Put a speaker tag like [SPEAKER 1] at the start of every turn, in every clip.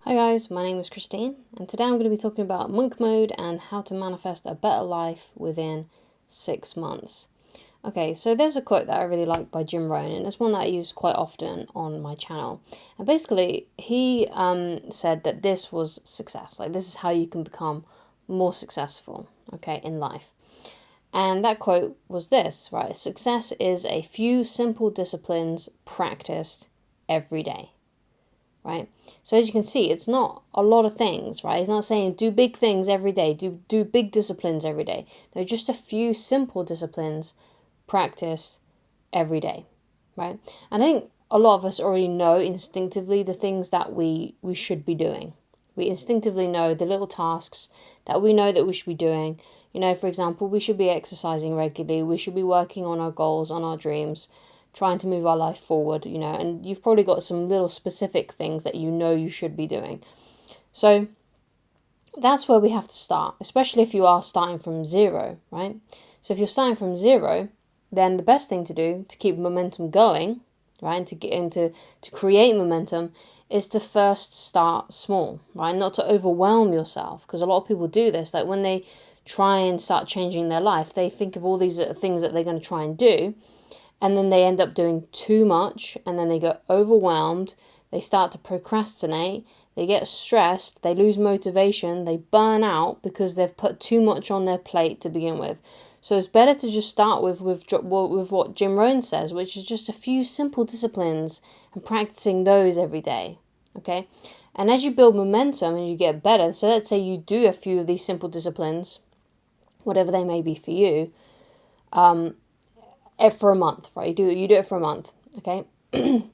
[SPEAKER 1] Hi guys, my name is Christine, and today I'm going to be talking about monk mode and how to manifest a better life within 6 months. Okay, so there's a quote that I really like by Jim Rohn, and it's one that I use quite often on my channel. And basically, he said that this was success. Like, this is how you can become more successful, okay, in life. And that quote was this, right? Success is a few simple disciplines practiced every day. Right? So as you can see, it's not a lot of things, right? It's not saying do big things every day, do big disciplines every day. They're just a few simple disciplines practiced every day, right? And I think a lot of us already know instinctively the things that we should be doing. We instinctively know the little tasks that we know that we should be doing. You know, for example, we should be exercising regularly, we should be working on our goals, on our dreams, trying to move our life forward, you know, and you've probably got some little specific things that you know you should be doing. So that's where we have to start, especially if you are starting from zero, right? So if you're starting from zero, then the best thing to do to keep momentum going, right, and to get into to create momentum is to first start small, right? Not to overwhelm yourself, because a lot of people do this. Like when they try and start changing their life, they think of all these things that they're going to try and do, and then they end up doing too much, and then they get overwhelmed, they start to procrastinate, they get stressed, they lose motivation, they burn out because they've put too much on their plate to begin with. So it's better to just start with what Jim Rohn says, which is just a few simple disciplines and practicing those every day, okay? And as you build momentum and you get better, so let's say you do a few of these simple disciplines, whatever they may be for you, for a month, right? You do it for a month, okay? And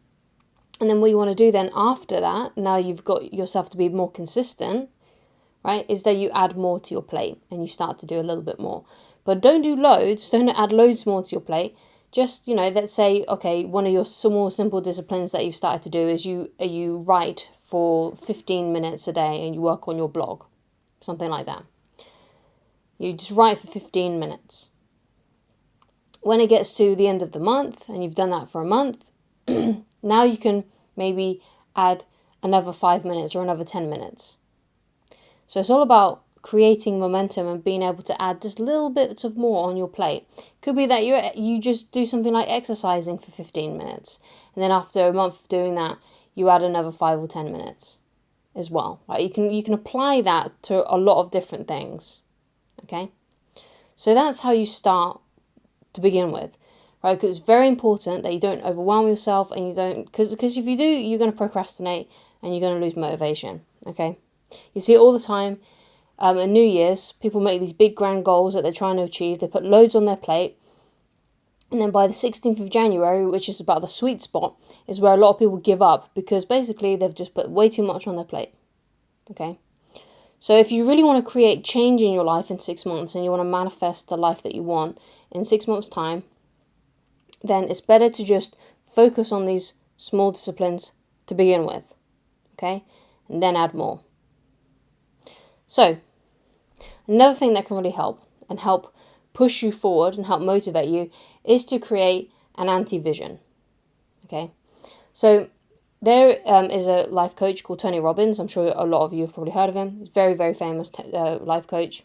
[SPEAKER 1] then what you want to do then after that, now you've got yourself to be more consistent, right, is that you add more to your plate and you start to do a little bit more. But don't do loads, don't add loads more to your plate. Just, you know, let's say, okay, one of your small, simple disciplines that you've started to do is you write for 15 minutes a day and you work on your blog, something like that. You just write for 15 minutes. When it gets to the end of the month and you've done that for a month, now you can maybe add another 5 minutes or another 10 minutes. So it's all about creating momentum and being able to add just little bits of more on your plate. Could be that you just do something like exercising for 15 minutes, and then after a month of doing that, you add another 5 or 10 minutes as well. Right? You can apply that to a lot of different things. Okay? So that's how you start to begin with, right? Because it's very important that you don't overwhelm yourself, and you don't, because if you do, you're going to procrastinate and you're going to lose motivation. Okay, you see it all the time. At New Year's, people make these big grand goals that they're trying to achieve. They put loads on their plate, and then by the 16th of January, which is about the sweet spot, is where a lot of people give up because basically they've just put way too much on their plate. Okay. So if you really want to create change in your life in 6 months and you want to manifest the life that you want in 6 months' time, then it's better to just focus on these small disciplines to begin with, okay? And then add more. So, another thing that can really help and help push you forward and help motivate you is to create an anti-vision, okay? So, there is a life coach called Tony Robbins. I'm sure a lot of you have probably heard of him. He's a very, very famous life coach.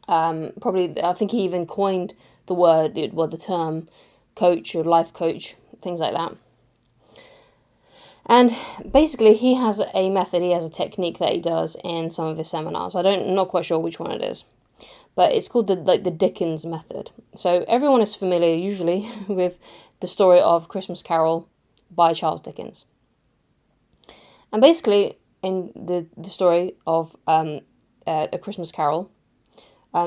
[SPEAKER 1] Probably, I think he even coined the term coach or life coach, things like that. And basically, he has a method, he has a technique that he does in some of his seminars. I'm not quite sure which one it is, but it's called the Dickens method. So everyone is familiar usually with the story of Christmas Carol by Charles Dickens. And basically, in the story of A Christmas Carol,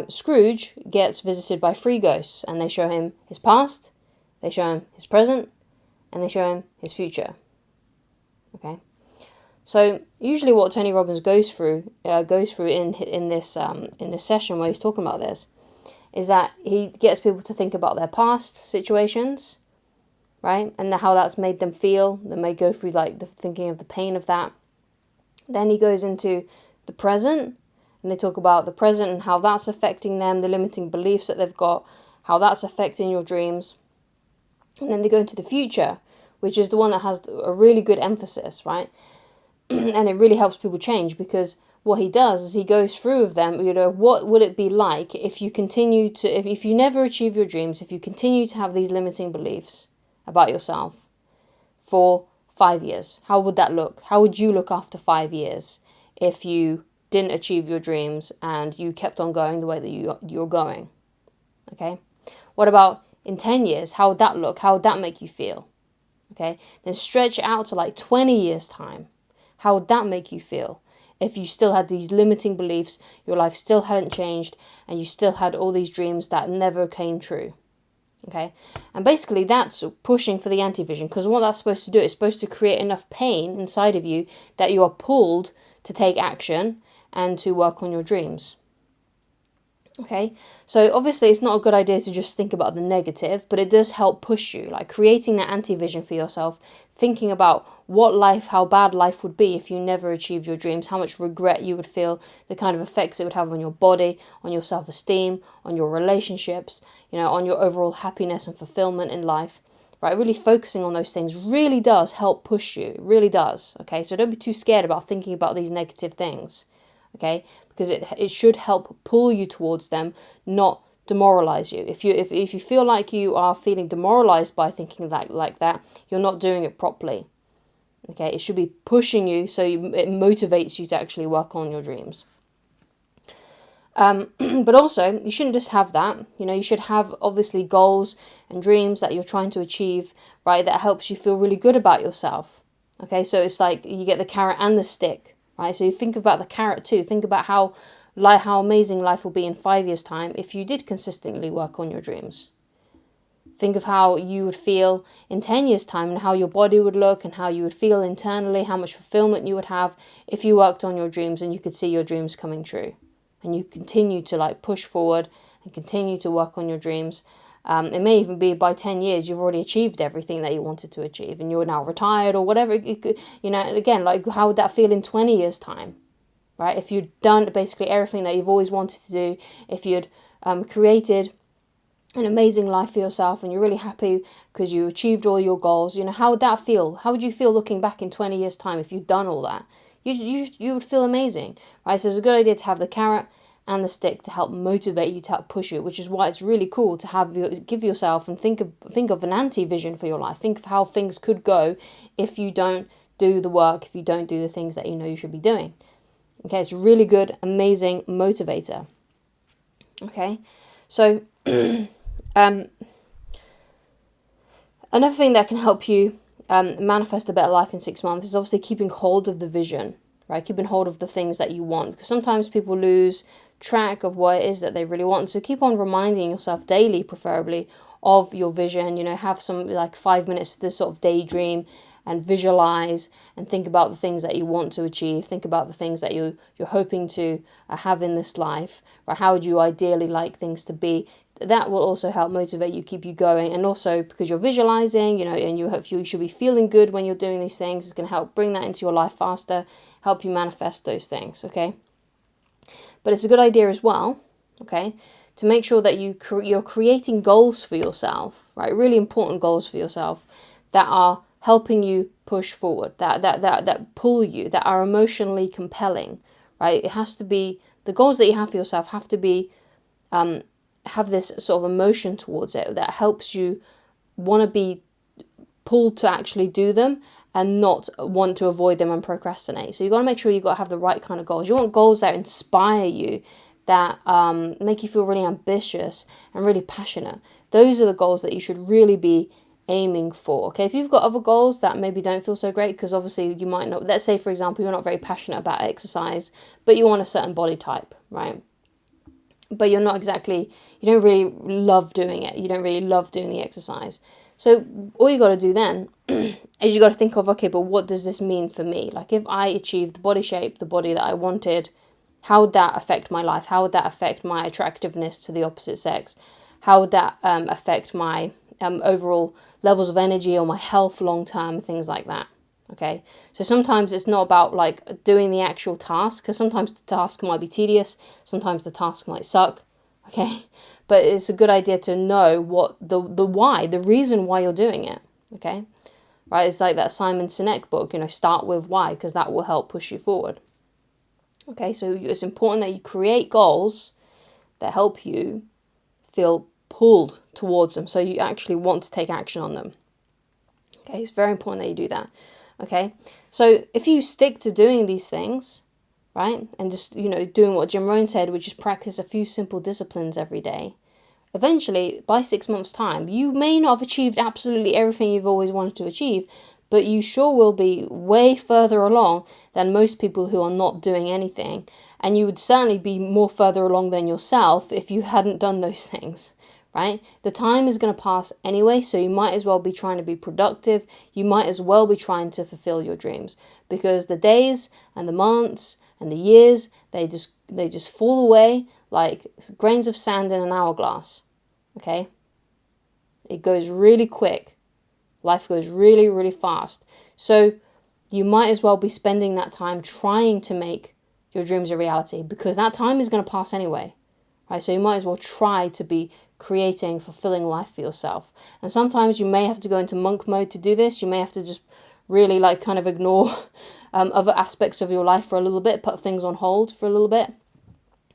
[SPEAKER 1] Scrooge gets visited by three ghosts, and they show him his past, they show him his present, and they show him his future. Okay, so usually what Tony Robbins goes through in this session where he's talking about this is that he gets people to think about their past situations, right, and how that's made them feel. They may go through like the thinking of the pain of that. Then he goes into the present, and they talk about the present and how that's affecting them, the limiting beliefs that they've got, how that's affecting your dreams. And then they go into the future, which is the one that has a really good emphasis, right? And it really helps people change, because what he does is he goes through with them, what would it be like if you continue to, if you never achieve your dreams, if you continue to have these limiting beliefs about yourself for 5 years? How would that look? How would you look after 5 years if you didn't achieve your dreams and you kept on going the way that you're going? Okay. What about in 10 years? How would that look? How would that make you feel? Okay. Then stretch it out to like 20 years time. How would that make you feel if you still had these limiting beliefs, your life still hadn't changed, and you still had all these dreams that never came true? Okay. And basically that's pushing for the anti-vision, because what that's supposed to do is supposed to create enough pain inside of you that you are pulled to take action and to work on your dreams. Okay, so obviously it's not a good idea to just think about the negative, but it does help push you, like creating that anti-vision for yourself, thinking about how bad life would be if you never achieved your dreams, how much regret you would feel, the kind of effects it would have on your body, on your self-esteem, on your relationships, on your overall happiness and fulfillment in life, right? Really focusing on those things really does help push you, it really does, okay? So don't be too scared about thinking about these negative things, okay? Because it should help pull you towards them, not demoralize you. If you feel like you are feeling demoralized by thinking like that, you're not doing it properly. Okay, it should be pushing you, so it motivates you to actually work on your dreams. But also, you shouldn't just have that. You should have obviously goals and dreams that you're trying to achieve, right? That helps you feel really good about yourself. Okay, so it's like you get the carrot and the stick. Right, so you think about the carrot too. Think about how amazing life will be in 5 years' time if you did consistently work on your dreams. Think of how you would feel in 10 years' time, and how your body would look, and how you would feel internally, how much fulfillment you would have if you worked on your dreams and you could see your dreams coming true. And you continue to push forward and continue to work on your dreams. It may even be by 10 years you've already achieved everything that you wanted to achieve, and you're now retired or whatever. Again, how would that feel in 20 years' time, right? If you'd done basically everything that you've always wanted to do, if you'd created an amazing life for yourself and you're really happy because you achieved all your goals, how would that feel? How would you feel looking back in 20 years' time if you'd done all that? You would feel amazing, right? So it's a good idea to have the carrot and the stick to help motivate you, to help push you, which is why it's really cool to give yourself and think of an anti-vision for your life. Think of how things could go if you don't do the work, if you don't do the things that you should be doing. Okay, it's a really good, amazing motivator. Okay, so another thing that can help you manifest a better life in 6 months is obviously keeping hold of the vision, right? Keeping hold of the things that you want, because sometimes people lose track of what it is that they really want. So keep on reminding yourself daily, preferably, of your vision. Have some 5 minutes to sort of daydream and visualize and think about the things that you want to achieve. Think about the things that you're hoping to have in this life, right? How would you ideally like things to be? That will also help motivate you, keep you going. And also because you're visualizing, and you should be feeling good when you're doing these things, it's going to help bring that into your life faster, help you manifest those things, okay? But it's a good idea as well, okay, to make sure that you're creating goals for yourself, right? Really important goals for yourself that are helping you push forward, that pull you, that are emotionally compelling, right? It has to be, the goals that you have for yourself have to be, have this sort of emotion towards it that helps you want to be pulled to actually do them and not want to avoid them and procrastinate. So you've got to make sure you've got to have the right kind of goals. You want goals that inspire you, that make you feel really ambitious and really passionate. Those are the goals that you should really be aiming for. Okay, if you've got other goals that maybe don't feel so great, because obviously you might not, let's say for example, you're not very passionate about exercise, but you want a certain body type, right? But you don't really love doing it. You don't really love doing the exercise. So all you got to do then is you got to think of, okay, but what does this mean for me? Like if I achieved the body shape, the body that I wanted, how would that affect my life? How would that affect my attractiveness to the opposite sex? How would that affect my overall levels of energy or my health long term, things like that? Okay, so sometimes it's not about doing the actual task, because sometimes the task might be tedious, sometimes the task might suck, okay? But it's a good idea to know what the why, the reason why you're doing it, okay? right? It's like that Simon Sinek book, start with why, because that will help push you forward. Okay, so it's important that you create goals that help you feel pulled towards them, so you actually want to take action on them. Okay, it's very important that you do that. Okay, so if you stick to doing these things, right, and just, doing what Jim Rohn said, which is practice a few simple disciplines every day, eventually, by 6 months' time, you may not have achieved absolutely everything you've always wanted to achieve, but you sure will be way further along than most people who are not doing anything. And you would certainly be more further along than yourself if you hadn't done those things, right? The time is going to pass anyway, so you might as well be trying to be productive. You might as well be trying to fulfill your dreams, because the days and the months and the years, they just fall away like grains of sand in an hourglass. Okay? It goes really quick. Life goes really, really fast. So you might as well be spending that time trying to make your dreams a reality, because that time is going to pass anyway. Right? So you might as well try to be creating a fulfilling life for yourself. And sometimes you may have to go into monk mode to do this. You may have to just really kind of ignore other aspects of your life for a little bit, put things on hold for a little bit.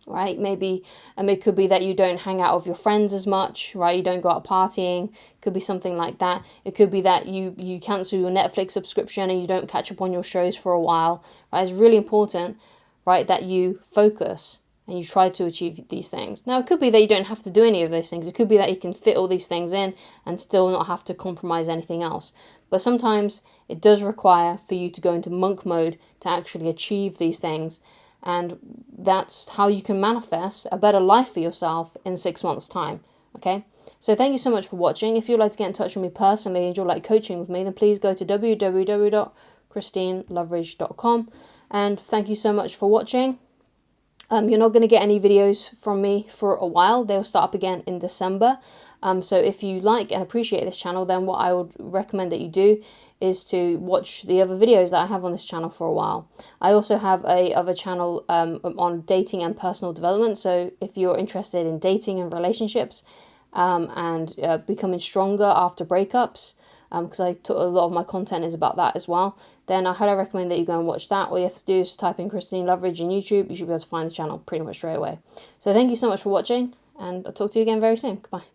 [SPEAKER 1] Right, maybe it could be that you don't hang out with your friends as much, right? You don't go out partying. It could be something like that. It could be that you cancel your Netflix subscription and you don't catch up on your shows for a while, right? It's really important, right, that you focus and you try to achieve these things. Now, it could be that you don't have to do any of those things. It could be that you can fit all these things in and still not have to compromise anything else. But sometimes it does require for you to go into monk mode to actually achieve these things. And that's how you can manifest a better life for yourself in 6 months' time. Okay? So thank you so much for watching. If you'd like to get in touch with me personally and you'd like coaching with me, then please go to www.christineloveridge.com. And thank you so much for watching. You're not going to get any videos from me for a while. They'll start up again in December. So if you like and appreciate this channel, then what I would recommend that you do is to watch the other videos that I have on this channel for a while. I also have a other channel on dating and personal development. So if you're interested in dating and relationships and becoming stronger after breakups, because a lot of my content is about that as well, then I highly recommend that you go and watch that. All you have to do is type in Christine Loveridge in YouTube. You should be able to find the channel pretty much straight away. So thank you so much for watching, and I'll talk to you again very soon. Goodbye.